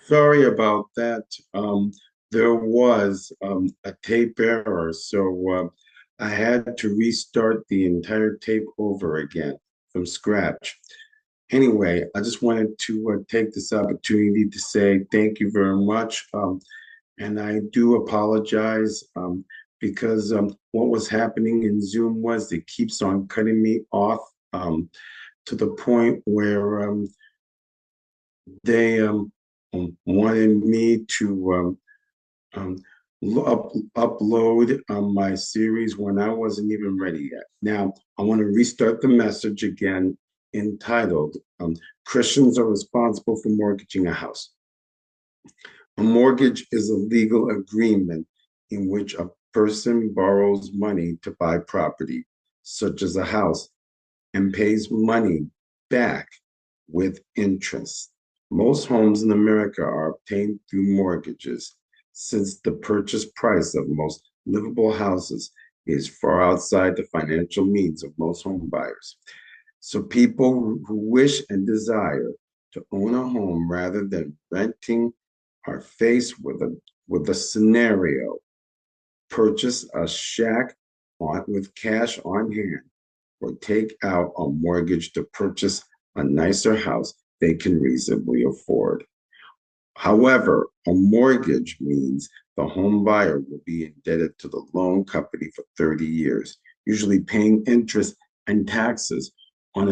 Sorry about that. There was a tape error, so I had to restart the entire tape over again from scratch. Anyway, I just wanted to take this opportunity to say thank you very much. And I do apologize because what was happening in Zoom was it keeps on cutting me off to the point where they wanted me to um, upload my series when I wasn't even ready yet. Now, I want to restart the message again entitled Christians are responsible for mortgaging a house. A mortgage is a legal agreement in which a person borrows money to buy property, such as a house, and pays money back with interest. Most homes in America are obtained through mortgages, since the purchase price of most livable houses is far outside the financial means of most home buyers. So people who wish and desire to own a home rather than renting are faced with a scenario: purchase a shack with cash on hand, or take out a mortgage to purchase a nicer house they can reasonably afford. However, a mortgage means the home buyer will be indebted to the loan company for 30 years, usually paying interest and taxes on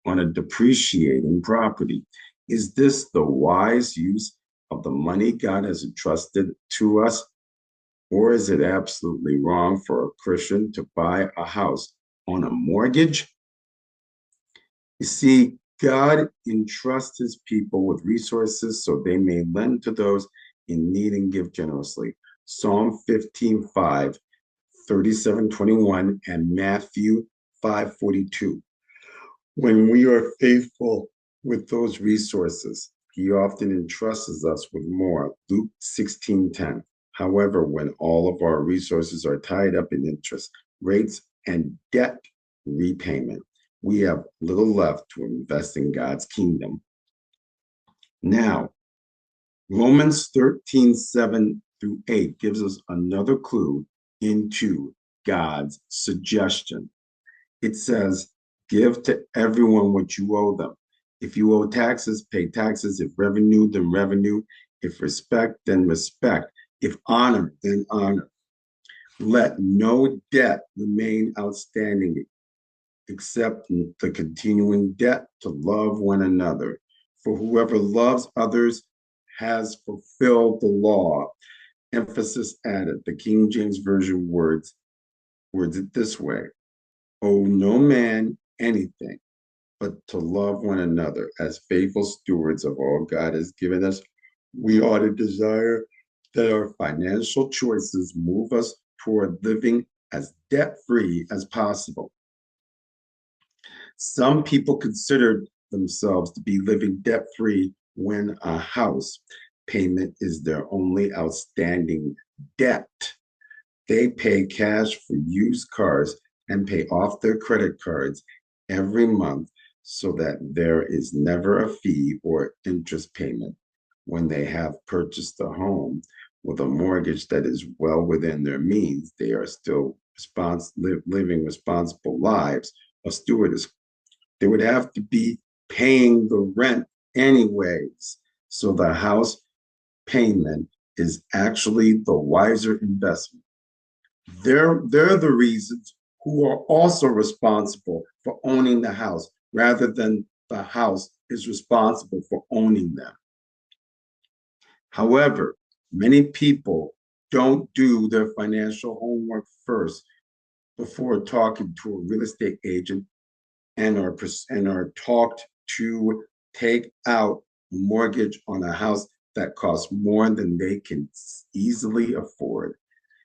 on a depreciating property. Is this the wise use of the money God has entrusted to us? Or is it absolutely wrong for a Christian to buy a house on a mortgage? You see, God entrusts his people with resources so they may lend to those in need and give generously. Psalm 15:5, 37:21, and Matthew 5:42. When we are faithful with those resources, he often entrusts us with more. Luke 16:10. However, when all of our resources are tied up in interest rates and debt repayment, we have little left to invest in God's kingdom. Now, Romans 13:7-8 gives us another clue into God's suggestion. It says, give to everyone what you owe them. If you owe taxes, pay taxes. If revenue, then revenue. If respect, then respect. If honor, then honor. Let no debt remain outstanding except the continuing debt to love one another. For whoever loves others has fulfilled the law. Emphasis added. The King James Version words it this way: owe no man anything but to love one another as faithful stewards of all God has given us. We ought to desire that our financial choices move us toward living as debt free as possible. Some people consider themselves to be living debt free when a house payment is their only outstanding debt. They pay cash for used cars and pay off their credit cards every month so that there is never a fee or interest payment. When they have purchased a home with a mortgage that is well within their means, they are still living responsible lives of stewardess. They would have to be paying the rent anyways. So the house payment is actually the wiser investment. They're the reasons who are also responsible for owning the house rather than the house is responsible for owning them. However, many people don't do their financial homework first before talking to a real estate agent and are talked to take out a mortgage on a house that costs more than they can easily afford.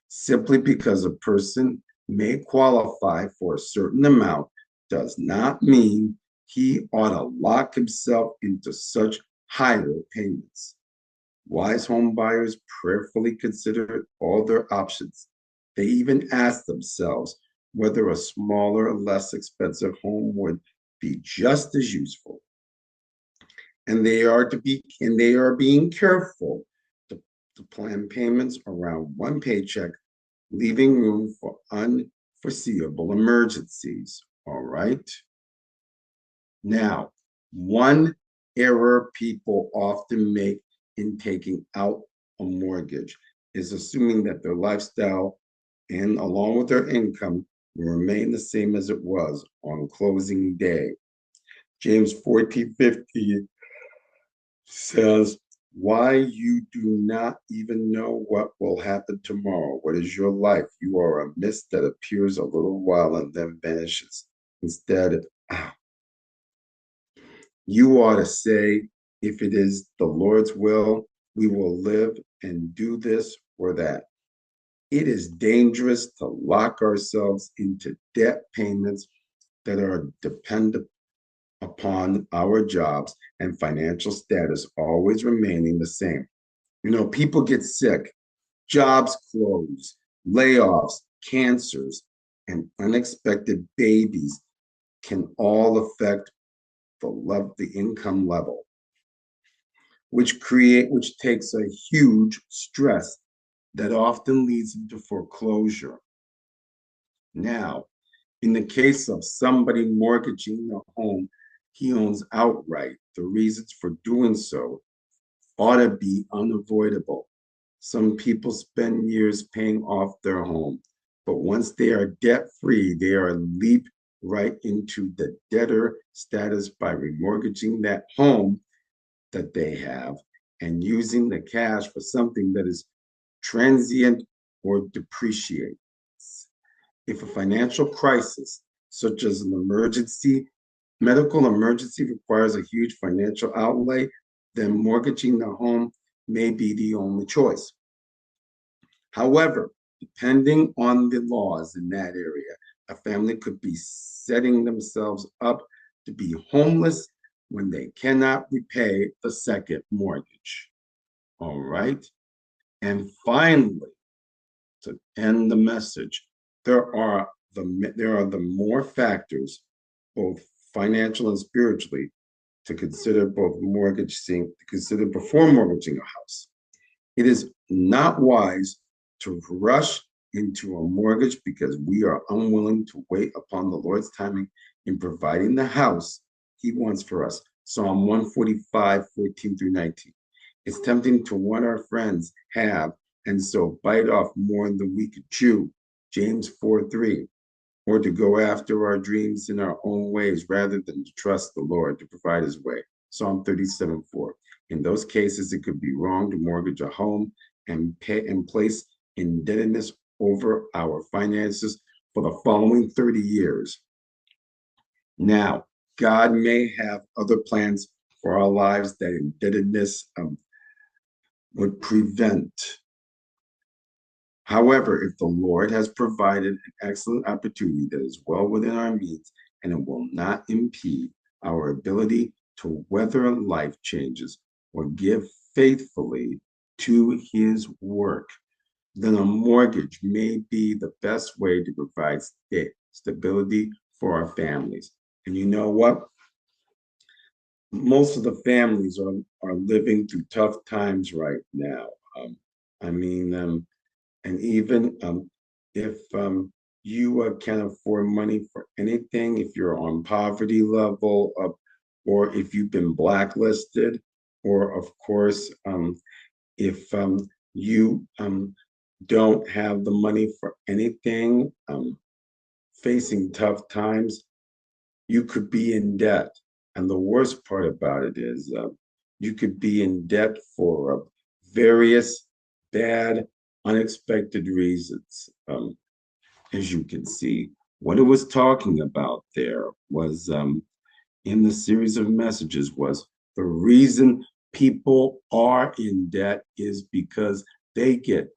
Simply because a person may qualify for a certain amount does not mean he ought to lock himself into such higher payments. Wise home buyers prayerfully consider all their options. They even ask themselves whether a smaller, less expensive home would be just as useful. and they are being careful to plan payments around one paycheck, leaving room for unforeseeable emergencies. All right. Now, one error people often make in taking out a mortgage is assuming that their lifestyle and along with their income will remain the same as it was on closing day. James 14:50 says, why you do not even know what will happen tomorrow. What is your life? You are a mist that appears a little while and then vanishes. Instead, you ought to say, if it is the Lord's will, we will live and do this or that. It is dangerous to lock ourselves into debt payments that are dependent upon our jobs and financial status always remaining the same. You know, people get sick, jobs close, layoffs, cancers, and unexpected babies can all affect the income level, which takes a huge stress that often leads into foreclosure. Now, in the case of somebody mortgaging a home he owns outright, the reasons for doing so ought to be unavoidable. Some people spend years paying off their home, but once they are debt free, they are leap right into the debtor status by remortgaging that home that they have and using the cash for something that is transient or depreciates. If a financial crisis, such as an medical emergency, requires a huge financial outlay, then mortgaging the home may be the only choice. However, depending on the laws in that area, a family could be setting themselves up to be homeless when they cannot repay the second mortgage. All right. And finally, to end the message, there are the more factors, both financial and spiritually, to consider before mortgaging a house. It is not wise to rush into a mortgage because we are unwilling to wait upon the Lord's timing in providing the house he wants for us. Psalm 145:14-19. It's tempting to what our friends have and so bite off more than we could chew. James 4:3. Or to go after our dreams in our own ways rather than to trust the Lord to provide his way. Psalm 37:4. In those cases, it could be wrong to mortgage a home and place indebtedness over our finances for the following 30 years. Now, God may have other plans for our lives that indebtedness would prevent. However, if the Lord has provided an excellent opportunity that is well within our means and it will not impede our ability to weather life changes or give faithfully to his work, then a mortgage may be the best way to provide stability for our families. And you know what? Most of the families are living through tough times right now. I mean, and even if you can afford money for anything, if you're on poverty level, or if you've been blacklisted, or of course, if you don't have the money for anything, facing tough times, you could be in debt. And the worst part about it is you could be in debt for various bad, unexpected reasons. As you can see, what it was talking about there was in the series of messages was the reason people are in debt is because they can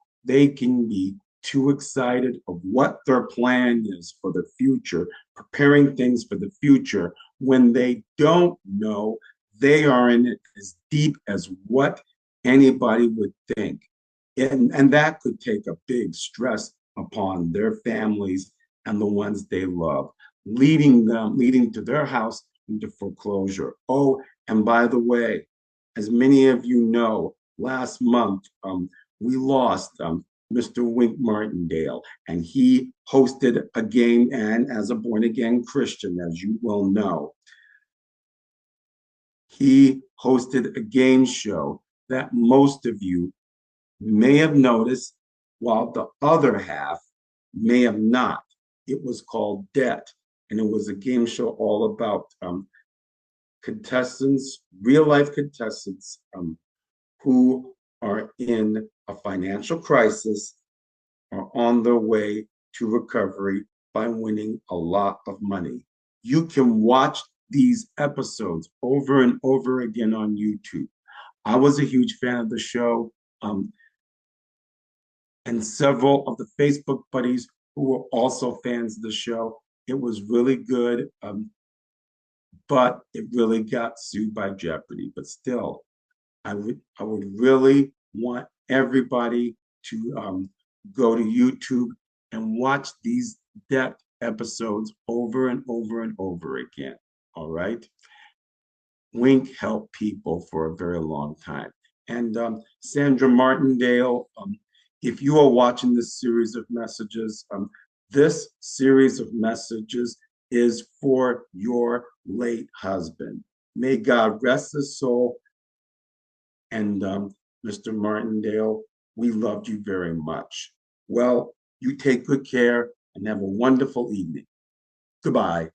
be too excited of what their plan is for the future, preparing things for the future when they don't know they are in it as deep as what anybody would think. And that could take a big stress upon their families and the ones they love, leading to their house into foreclosure. Oh, and by the way, as many of you know, last month we lost Mr. Wink Martindale, and he hosted a game. And as a born again Christian, as you well know, he hosted a game show that most of you may have noticed, while the other half may have not. It was called Debt, and it was a game show all about contestants, real life contestants who are in a financial crisis, are on their way to recovery by winning a lot of money. You can watch these episodes over and over again on YouTube. I was a huge fan of the show, and several of the Facebook buddies who were also fans of the show. It was really good, but it really got sued by Jeopardy. But still, I would really want everybody to go to YouTube and watch these Debt episodes over and over and over again. All right. Wink helped people for a very long time. And Sandra Martindale, if you are watching this series of messages, this series of messages is for your late husband. May God rest his soul. And Mr. Martindale, we loved you very much. Well, you take good care and have a wonderful evening. Goodbye.